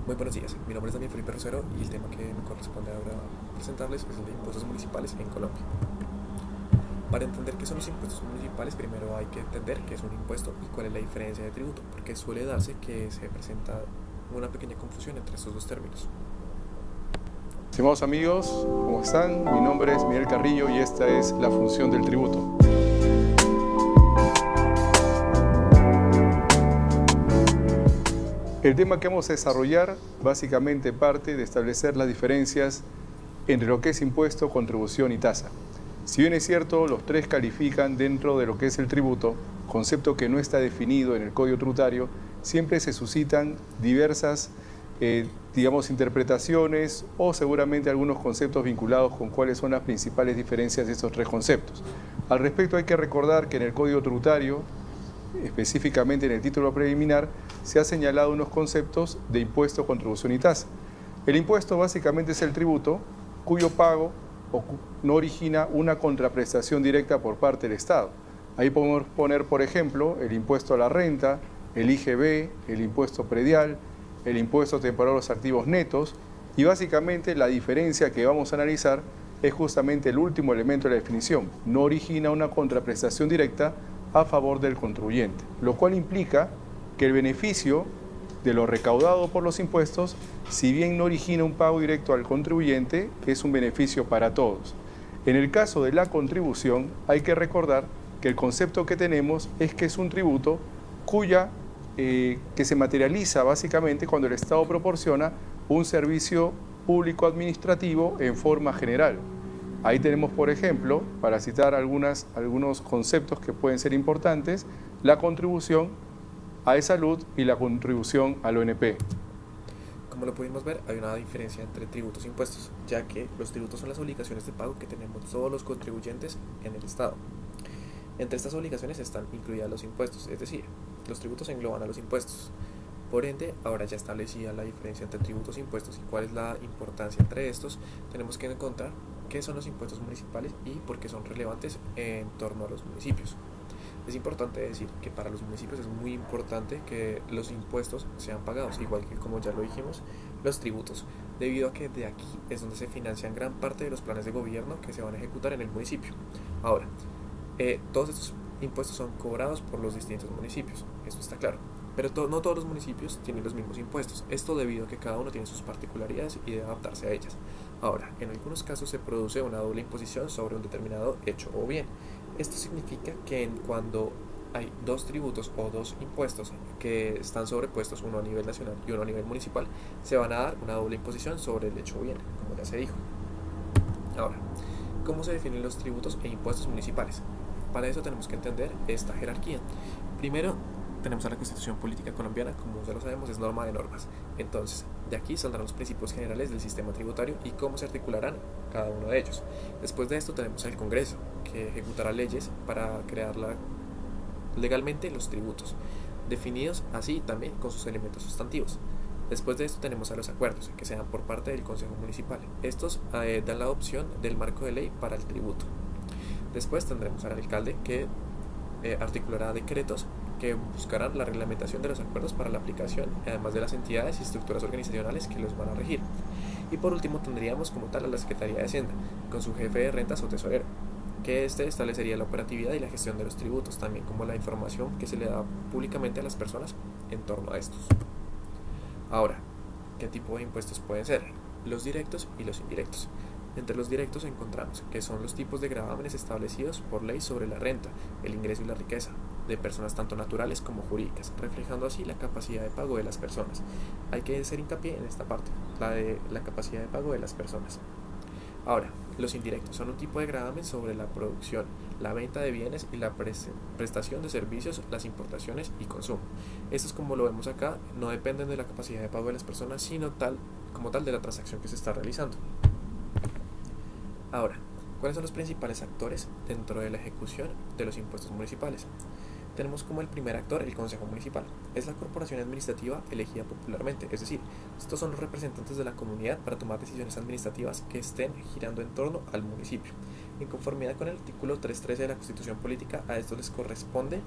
Muy buenos días, mi nombre es Daniel Felipe Rosero y el tema que me corresponde ahora presentarles es el de impuestos municipales en Colombia. Para entender qué son los impuestos municipales, primero hay que entender qué es un impuesto y cuál es la diferencia de tributo, porque suele darse que se presenta una pequeña confusión entre estos dos términos. Estimados amigos, ¿cómo están? Mi nombre es Miguel Carrillo y esta es la función del tributo. El tema que vamos a desarrollar básicamente parte de establecer las diferencias entre lo que es impuesto, contribución y tasa. Si bien es cierto, los tres califican dentro de lo que es el tributo, concepto que no está definido en el Código Tributario, siempre se suscitan diversas interpretaciones o seguramente algunos conceptos vinculados con cuáles son las principales diferencias de estos tres conceptos. Al respecto hay que recordar que en el Código Tributario, específicamente en el título preliminar, se ha señalado unos conceptos de impuesto, contribución y tasa. El impuesto básicamente es el tributo cuyo pago no origina una contraprestación directa por parte del Estado. Ahí podemos poner, por ejemplo, el impuesto a la renta, el IGB, el impuesto predial, el impuesto temporal a los activos netos, y básicamente la diferencia que vamos a analizar es justamente el último elemento de la definición. No origina una contraprestación directa a favor del contribuyente, lo cual implica que el beneficio de lo recaudado por los impuestos, si bien no origina un pago directo al contribuyente, es un beneficio para todos. En el caso de la contribución, hay que recordar que el concepto que tenemos es que es un tributo que se materializa básicamente cuando el Estado proporciona un servicio público administrativo en forma general. Ahí tenemos, por ejemplo, para citar algunos conceptos que pueden ser importantes, la contribución a salud y la contribución al ONP. Como lo pudimos ver, hay una diferencia entre tributos e impuestos, ya que los tributos son las obligaciones de pago que tenemos todos los contribuyentes en el Estado. Entre estas obligaciones están incluidas los impuestos, es decir, los tributos engloban a los impuestos. Por ende, ahora ya establecida la diferencia entre tributos e impuestos y cuál es la importancia entre estos, tenemos que encontrar qué son los impuestos municipales y por qué son relevantes en torno a los municipios. Es importante decir que para los municipios es muy importante que los impuestos sean pagados, igual que, como ya lo dijimos, los tributos, debido a que de aquí es donde se financian gran parte de los planes de gobierno que se van a ejecutar en el municipio. Ahora, todos estos impuestos son cobrados por los distintos municipios, esto está claro, pero no todos los municipios tienen los mismos impuestos, esto debido a que cada uno tiene sus particularidades y debe adaptarse a ellas. Ahora, en algunos casos se produce una doble imposición sobre un determinado hecho o bien. Esto significa que cuando hay dos tributos o dos impuestos que están sobrepuestos, uno a nivel nacional y uno a nivel municipal, se van a dar una doble imposición sobre el hecho o bien, como ya se dijo. Ahora, ¿cómo se definen los tributos e impuestos municipales? Para eso tenemos que entender esta jerarquía. Primero, tenemos a la Constitución Política Colombiana, como ya lo sabemos, es norma de normas. Entonces, de aquí saldrán los principios generales del sistema tributario y cómo se articularán cada uno de ellos. Después de esto tenemos el Congreso, que ejecutará leyes para crear legalmente los tributos, definidos así también con sus elementos sustantivos. Después de esto tenemos a los acuerdos, que se dan por parte del Consejo Municipal. Estos dan la adopción del marco de ley para el tributo. Después tendremos al alcalde, que articulará decretos que buscarán la reglamentación de los acuerdos para la aplicación, además de las entidades y estructuras organizacionales que los van a regir. Y por último tendríamos como tal a la Secretaría de Hacienda, con su jefe de rentas o tesorero, que establecería la operatividad y la gestión de los tributos, también como la información que se le da públicamente a las personas en torno a estos. Ahora, ¿qué tipo de impuestos pueden ser? Los directos y los indirectos. Entre los directos encontramos que son los tipos de gravámenes establecidos por ley sobre la renta, el ingreso y la riqueza de personas tanto naturales como jurídicas, reflejando así la capacidad de pago de las personas. Hay que hacer hincapié en esta parte, la de la capacidad de pago de las personas. Ahora, los indirectos son un tipo de gravamen sobre la producción, la venta de bienes y la prestación de servicios, las importaciones y consumo. Estos, como lo vemos acá, no dependen de la capacidad de pago de las personas, sino como tal de la transacción que se está realizando. Ahora, ¿cuáles son los principales actores dentro de la ejecución de los impuestos municipales? Tenemos como el primer actor el Consejo Municipal. Es la corporación administrativa elegida popularmente, es decir, estos son los representantes de la comunidad para tomar decisiones administrativas que estén girando en torno al municipio. En conformidad con el artículo 313 de la Constitución Política, a estos les corresponde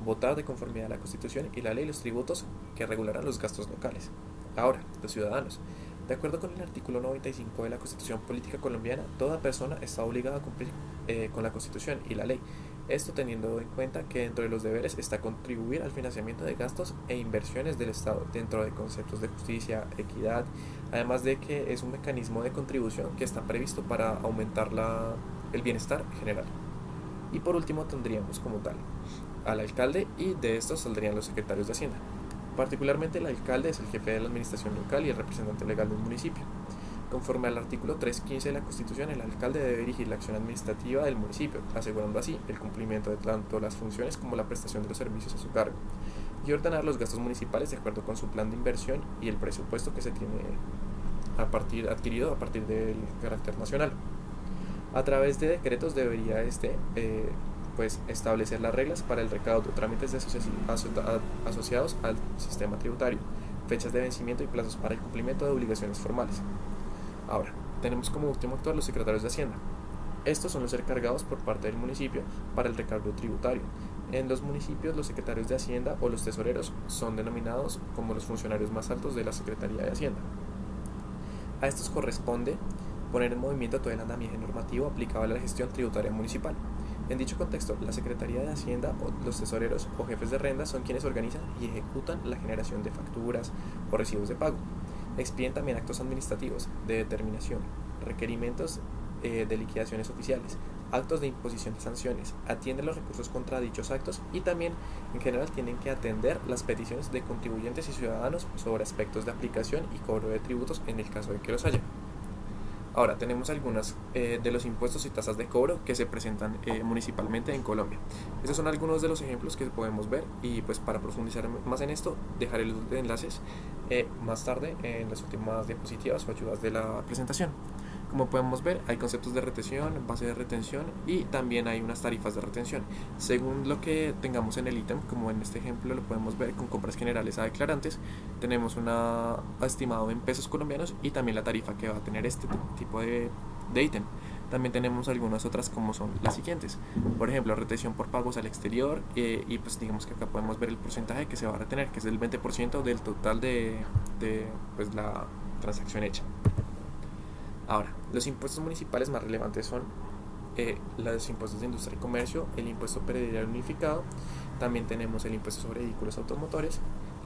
votar de conformidad a la Constitución y la ley los tributos que regularán los gastos locales. Ahora, los ciudadanos. De acuerdo con el artículo 95 de la Constitución Política Colombiana, toda persona está obligada a cumplir con la Constitución y la ley. Esto teniendo en cuenta que dentro de los deberes está contribuir al financiamiento de gastos e inversiones del Estado dentro de conceptos de justicia, equidad, además de que es un mecanismo de contribución que está previsto para aumentar el bienestar general. Y por último tendríamos como tal al alcalde, y de estos saldrían los secretarios de Hacienda. Particularmente el alcalde es el jefe de la administración local y el representante legal del municipio. Conforme al artículo 315 de la Constitución, el alcalde debe dirigir la acción administrativa del municipio, asegurando así el cumplimiento de tanto las funciones como la prestación de los servicios a su cargo, y ordenar los gastos municipales de acuerdo con su plan de inversión y el presupuesto que se tiene adquirido a partir del carácter nacional. A través de decretos debería establecer las reglas para el recaudo, trámites asociados al sistema tributario, fechas de vencimiento y plazos para el cumplimiento de obligaciones formales. Ahora, tenemos como último actor los secretarios de Hacienda. Estos son los encargados por parte del municipio para el recargo tributario. En los municipios, los secretarios de Hacienda o los tesoreros son denominados como los funcionarios más altos de la Secretaría de Hacienda. A estos corresponde poner en movimiento todo el andamiaje normativo aplicable a la gestión tributaria municipal. En dicho contexto, la Secretaría de Hacienda o los tesoreros o jefes de renta son quienes organizan y ejecutan la generación de facturas o recibos de pago. Expiden también actos administrativos de determinación, requerimientos de liquidaciones oficiales, actos de imposición de sanciones, atienden los recursos contra dichos actos y también en general tienen que atender las peticiones de contribuyentes y ciudadanos sobre aspectos de aplicación y cobro de tributos en el caso de que los haya. Ahora tenemos algunos de los impuestos y tasas de cobro que se presentan municipalmente en Colombia. Estos son algunos de los ejemplos que podemos ver, y pues para profundizar más en esto dejaré los enlaces más tarde en las últimas diapositivas o ayudas de la presentación. Como podemos ver, hay conceptos de retención, base de retención y también hay unas tarifas de retención. Según lo que tengamos en el ítem, como en este ejemplo lo podemos ver con compras generales a declarantes, tenemos una estimado en pesos colombianos y también la tarifa que va a tener este tipo de ítem. También tenemos algunas otras como son las siguientes. Por ejemplo, retención por pagos al exterior, y pues digamos que acá podemos ver el porcentaje que se va a retener, que es del 20% del total de pues la transacción hecha. Ahora, los impuestos municipales más relevantes son los impuestos de industria y comercio, el impuesto predial unificado, también tenemos el impuesto sobre vehículos automotores,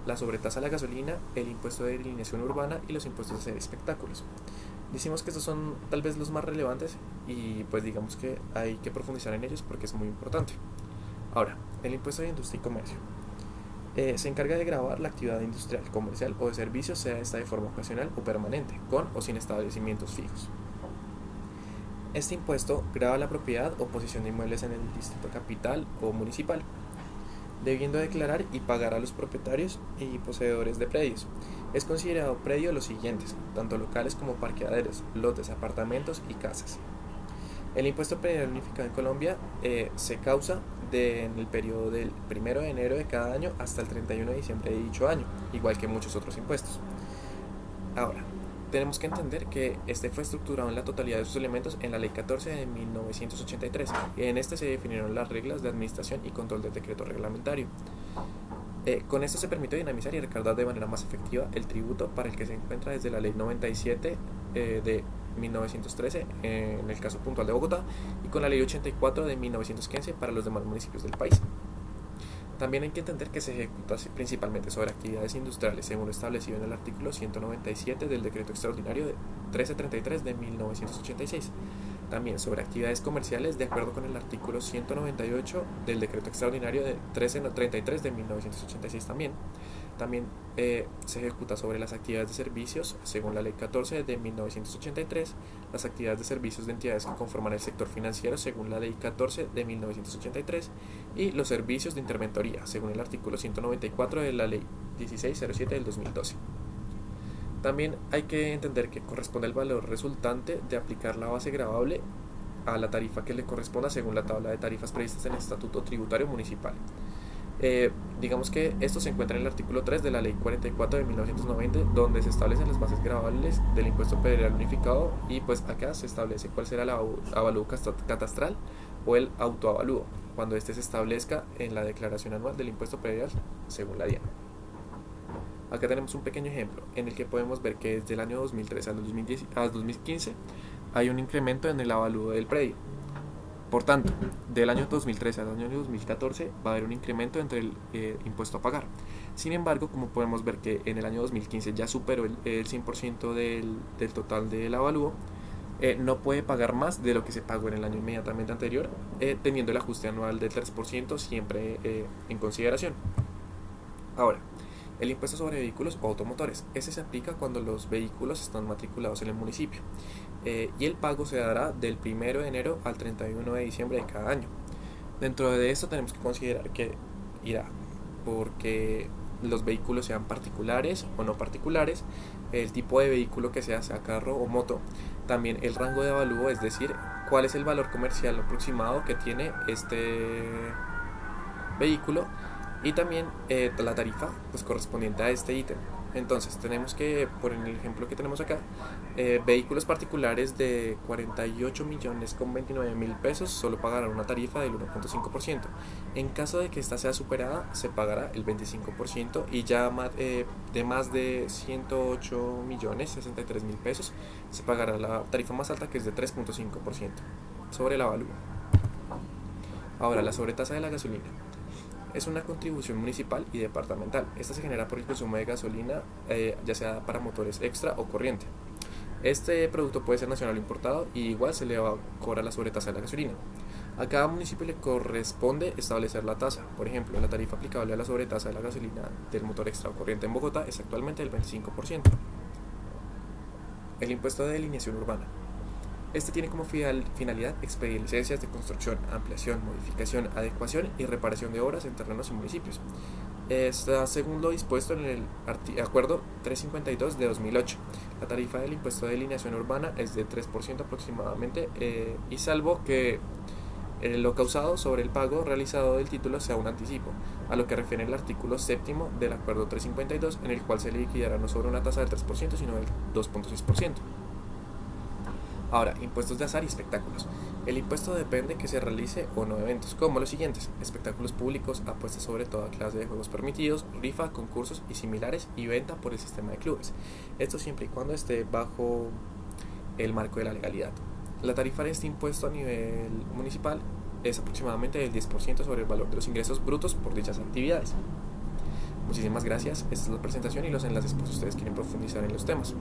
la sobretasa a la gasolina, el impuesto de delineación urbana y los impuestos de hacer espectáculos. Decimos que estos son tal vez los más relevantes y pues digamos que hay que profundizar en ellos porque es muy importante. Ahora, el impuesto de industria y comercio. Se encarga de gravar la actividad industrial, comercial o de servicios, sea esta de forma ocasional o permanente, con o sin establecimientos fijos. Este impuesto grava la propiedad o posesión de inmuebles en el distrito capital o municipal, debiendo declarar y pagar a los propietarios y poseedores de predios. Es considerado predio los siguientes, tanto locales como parqueaderos, lotes, apartamentos y casas. El impuesto predial unificado en Colombia se causa en el periodo del 1 de enero de cada año hasta el 31 de diciembre de dicho año, igual que muchos otros impuestos. Ahora, tenemos que entender que este fue estructurado en la totalidad de sus elementos en la Ley 14 de 1983, y en este se definieron las reglas de administración y control del decreto reglamentario. Con esto se permite dinamizar y recaudar de manera más efectiva el tributo para el que se encuentra desde la Ley 97 de 1913 en el caso puntual de Bogotá, y con la Ley 84 de 1915 para los demás municipios del país. También hay que entender que se ejecuta principalmente sobre actividades industriales según lo establecido en el artículo 197 del decreto extraordinario de 1333 de 1986. También sobre actividades comerciales de acuerdo con el artículo 198 del decreto extraordinario de 1333 de 1986 también. También se ejecuta sobre las actividades de servicios según la Ley 14 de 1983, las actividades de servicios de entidades que conforman el sector financiero según la Ley 14 de 1983 y los servicios de interventoría según el artículo 194 de la Ley 1607 del 2012. También hay que entender que corresponde el valor resultante de aplicar la base gravable a la tarifa que le corresponda según la tabla de tarifas previstas en el Estatuto Tributario Municipal. Digamos que esto se encuentra en el artículo 3 de la Ley 44 de 1990, donde se establecen las bases gravables del impuesto predial unificado, y pues acá se establece cuál será el avalúo catastral o el autoavalúo, cuando este se establezca en la declaración anual del impuesto predial según la DIAN. Acá tenemos un pequeño ejemplo en el que podemos ver que desde el año 2013 al 2010, al 2015 hay un incremento en el avalúo del predio. Por tanto, del año 2013 al año 2014 va a haber un incremento entre el impuesto a pagar. Sin embargo, como podemos ver que en el año 2015 ya superó el 100% del total del avalúo, no puede pagar más de lo que se pagó en el año inmediatamente anterior, teniendo el ajuste anual del 3% siempre en consideración. Ahora, el impuesto sobre vehículos o automotores. Ese se aplica cuando los vehículos están matriculados en el municipio, y el pago se dará del 1 de enero al 31 de diciembre de cada año. Dentro de esto tenemos que considerar que irá porque los vehículos sean particulares o no particulares, el tipo de vehículo que sea carro o moto, también el rango de avalúo, es decir, cuál es el valor comercial aproximado que tiene este vehículo, y también la tarifa pues correspondiente a este ítem. Entonces tenemos que, por el ejemplo que tenemos acá, vehículos particulares de 48.029.000 pesos solo pagarán una tarifa del 1.5%. En caso de que esta sea superada, se pagará el 25%, y ya de más de 108.063.000 pesos se pagará la tarifa más alta, que es de 3.5% sobre el avalúo. Ahora, la sobretasa de la gasolina. Es una contribución municipal y departamental. Esta se genera por el consumo de gasolina, ya sea para motores extra o corriente. Este producto puede ser nacional o importado, y igual se le va a cobrar la sobretasa de la gasolina. A cada municipio le corresponde establecer la tasa. Por ejemplo, la tarifa aplicable a la sobretasa de la gasolina del motor extra o corriente en Bogotá es actualmente del 25%. El impuesto de delineación urbana. Este tiene como finalidad expedir licencias de construcción, ampliación, modificación, adecuación y reparación de obras en terrenos y municipios. Está según lo dispuesto en el Acuerdo 352 de 2008. La tarifa del impuesto de delineación urbana es de 3% aproximadamente, y salvo que lo causado sobre el pago realizado del título sea un anticipo, a lo que refiere el artículo 7º del Acuerdo 352, en el cual se le liquidará no sobre una tasa del 3%, sino del 2.6%. Ahora, impuestos de azar y espectáculos. El impuesto depende que se realice o no eventos, como los siguientes: espectáculos públicos, apuestas sobre toda clase de juegos permitidos, rifa, concursos y similares, y venta por el sistema de clubes. Esto siempre y cuando esté bajo el marco de la legalidad. La tarifa de este impuesto a nivel municipal es aproximadamente del 10% sobre el valor de los ingresos brutos por dichas actividades. Muchísimas gracias. Esta es la presentación y los enlaces por si ustedes quieren profundizar en los temas.